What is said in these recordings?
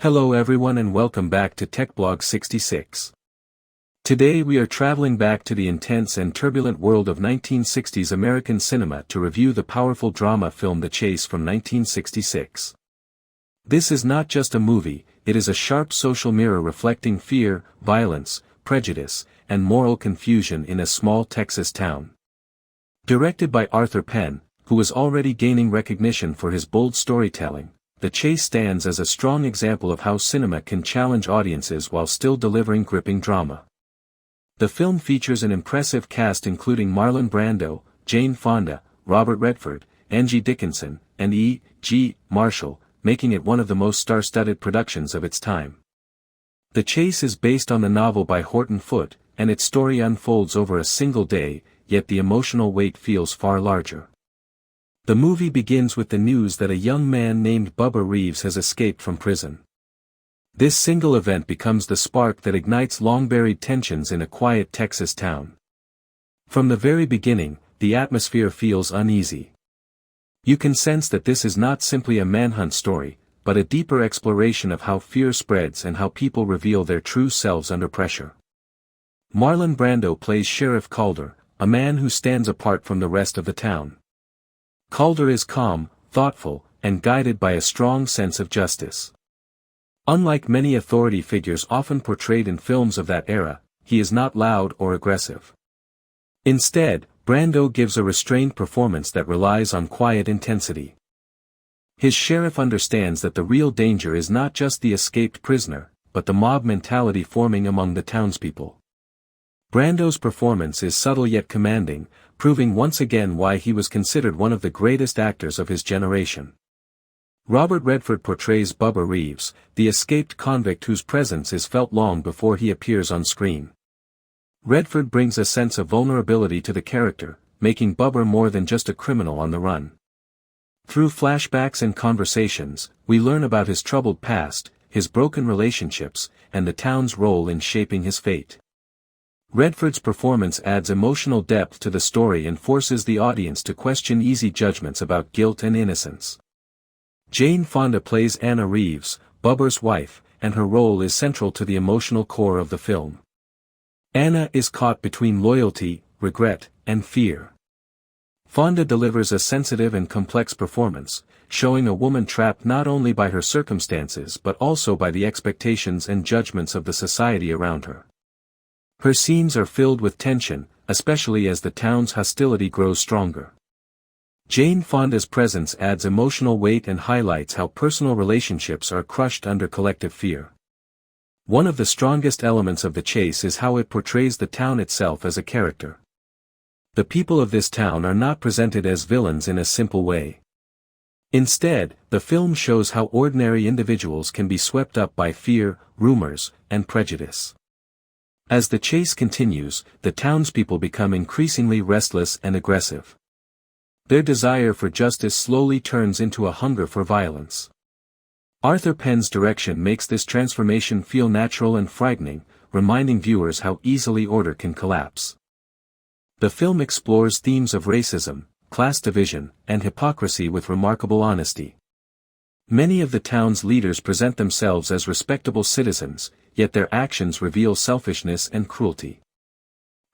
Hello everyone and welcome back to TechBlog 66. Today we are traveling back to the intense and turbulent world of 1960s American cinema to review the powerful drama film The Chase from 1966. This is not just a movie, it is a sharp social mirror reflecting fear, violence, prejudice, and moral confusion in a small Texas town. Directed by Arthur Penn, who was already gaining recognition for his bold storytelling, The Chase stands as a strong example of how cinema can challenge audiences while still delivering gripping drama. The film features an impressive cast including Marlon Brando, Jane Fonda, Robert Redford, Angie Dickinson, and E.G. Marshall, making it one of the most star-studded productions of its time. The Chase is based on the novel by Horton Foote, and its story unfolds over a single day, yet the emotional weight feels far larger. The movie begins with the news that a young man named Bubba Reeves has escaped from prison. This single event becomes the spark that ignites long-buried tensions in a quiet Texas town. From the very beginning, the atmosphere feels uneasy. You can sense that this is not simply a manhunt story, but a deeper exploration of how fear spreads and how people reveal their true selves under pressure. Marlon Brando plays Sheriff Calder, a man who stands apart from the rest of the town. Calder is calm, thoughtful, and guided by a strong sense of justice. Unlike many authority figures often portrayed in films of that era, he is not loud or aggressive. Instead, Brando gives a restrained performance that relies on quiet intensity. His sheriff understands that the real danger is not just the escaped prisoner, but the mob mentality forming among the townspeople. Brando's performance is subtle yet commanding, proving once again why he was considered one of the greatest actors of his generation. Robert Redford portrays Bubba Reeves, the escaped convict whose presence is felt long before he appears on screen. Redford brings a sense of vulnerability to the character, making Bubba more than just a criminal on the run. Through flashbacks and conversations, we learn about his troubled past, his broken relationships, and the town's role in shaping his fate. Redford's performance adds emotional depth to the story and forces the audience to question easy judgments about guilt and innocence. Jane Fonda plays Anna Reeves, Bubba's wife, and her role is central to the emotional core of the film. Anna is caught between loyalty, regret, and fear. Fonda delivers a sensitive and complex performance, showing a woman trapped not only by her circumstances but also by the expectations and judgments of the society around her. Her scenes are filled with tension, especially as the town's hostility grows stronger. Jane Fonda's presence adds emotional weight and highlights how personal relationships are crushed under collective fear. One of the strongest elements of The Chase is how it portrays the town itself as a character. The people of this town are not presented as villains in a simple way. Instead, the film shows how ordinary individuals can be swept up by fear, rumors, and prejudice. As the chase continues, the townspeople become increasingly restless and aggressive. Their desire for justice slowly turns into a hunger for violence. Arthur Penn's direction makes this transformation feel natural and frightening, reminding viewers how easily order can collapse. The film explores themes of racism, class division, and hypocrisy with remarkable honesty. Many of the town's leaders present themselves as respectable citizens, yet their actions reveal selfishness and cruelty.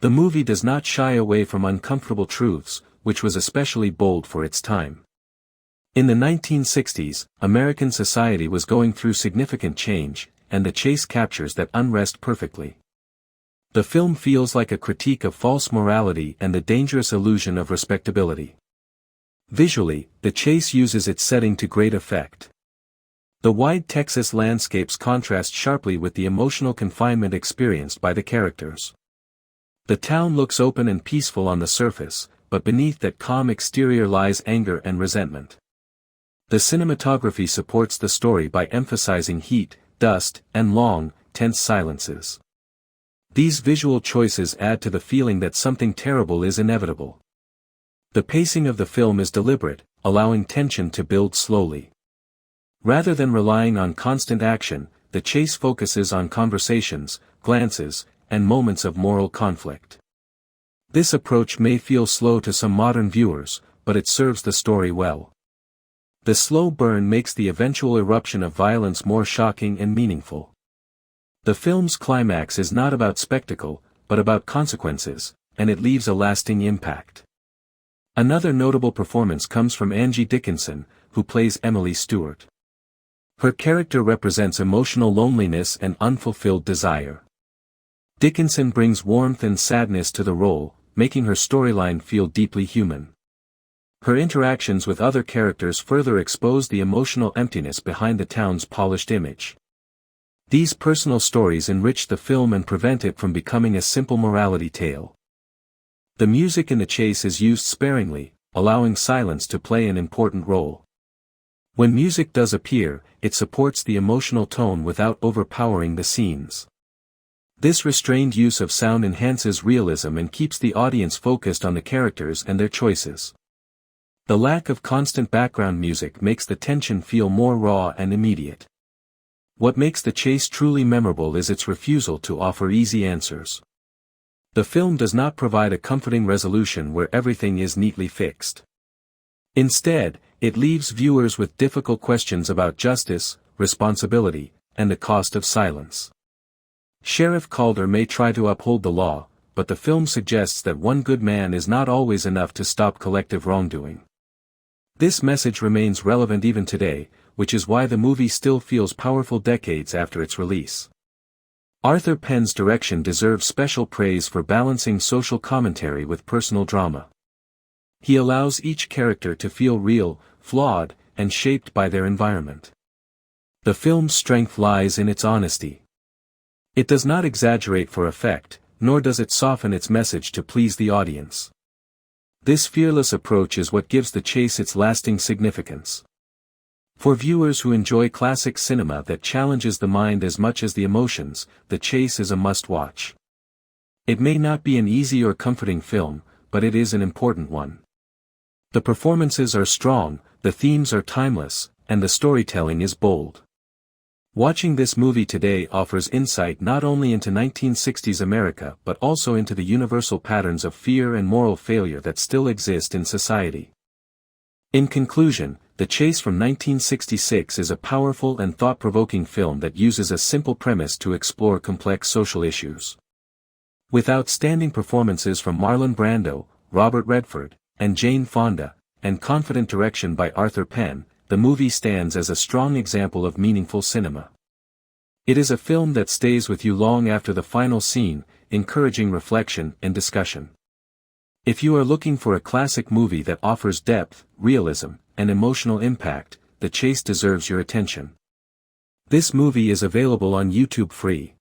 The movie does not shy away from uncomfortable truths, which was especially bold for its time. In the 1960s, American society was going through significant change, and The Chase captures that unrest perfectly. The film feels like a critique of false morality and the dangerous illusion of respectability. Visually, The Chase uses its setting to great effect. The wide Texas landscapes contrast sharply with the emotional confinement experienced by the characters. The town looks open and peaceful on the surface, but beneath that calm exterior lies anger and resentment. The cinematography supports the story by emphasizing heat, dust, and long, tense silences. These visual choices add to the feeling that something terrible is inevitable. The pacing of the film is deliberate, allowing tension to build slowly. Rather than relying on constant action, The Chase focuses on conversations, glances, and moments of moral conflict. This approach may feel slow to some modern viewers, but it serves the story well. The slow burn makes the eventual eruption of violence more shocking and meaningful. The film's climax is not about spectacle, but about consequences, and it leaves a lasting impact. Another notable performance comes from Angie Dickinson, who plays Emily Stewart. Her character represents emotional loneliness and unfulfilled desire. Dickinson brings warmth and sadness to the role, making her storyline feel deeply human. Her interactions with other characters further expose the emotional emptiness behind the town's polished image. These personal stories enrich the film and prevent it from becoming a simple morality tale. The music in the chase is used sparingly, allowing silence to play an important role. When music does appear, it supports the emotional tone without overpowering the scenes. This restrained use of sound enhances realism and keeps the audience focused on the characters and their choices. The lack of constant background music makes the tension feel more raw and immediate. What makes the chase truly memorable is its refusal to offer easy answers. The film does not provide a comforting resolution where everything is neatly fixed. Instead, it leaves viewers with difficult questions about justice, responsibility, and the cost of silence. Sheriff Calder may try to uphold the law, but the film suggests that one good man is not always enough to stop collective wrongdoing. This message remains relevant even today, which is why the movie still feels powerful decades after its release. Arthur Penn's direction deserves special praise for balancing social commentary with personal drama. He allows each character to feel real, flawed, and shaped by their environment. The film's strength lies in its honesty. It does not exaggerate for effect, nor does it soften its message to please the audience. This fearless approach is what gives the chase its lasting significance. For viewers who enjoy classic cinema that challenges the mind as much as the emotions, The Chase is a must-watch. It may not be an easy or comforting film, but it is an important one. The performances are strong, the themes are timeless, and the storytelling is bold. Watching this movie today offers insight not only into 1960s America but also into the universal patterns of fear and moral failure that still exist in society. In conclusion, The Chase from 1966 is a powerful and thought-provoking film that uses a simple premise to explore complex social issues. With outstanding performances from Marlon Brando, Robert Redford, and Jane Fonda, and confident direction by Arthur Penn, the movie stands as a strong example of meaningful cinema. It is a film that stays with you long after the final scene, encouraging reflection and discussion. If you are looking for a classic movie that offers depth, realism, and emotional impact, The Chase deserves your attention. This movie is available on YouTube free.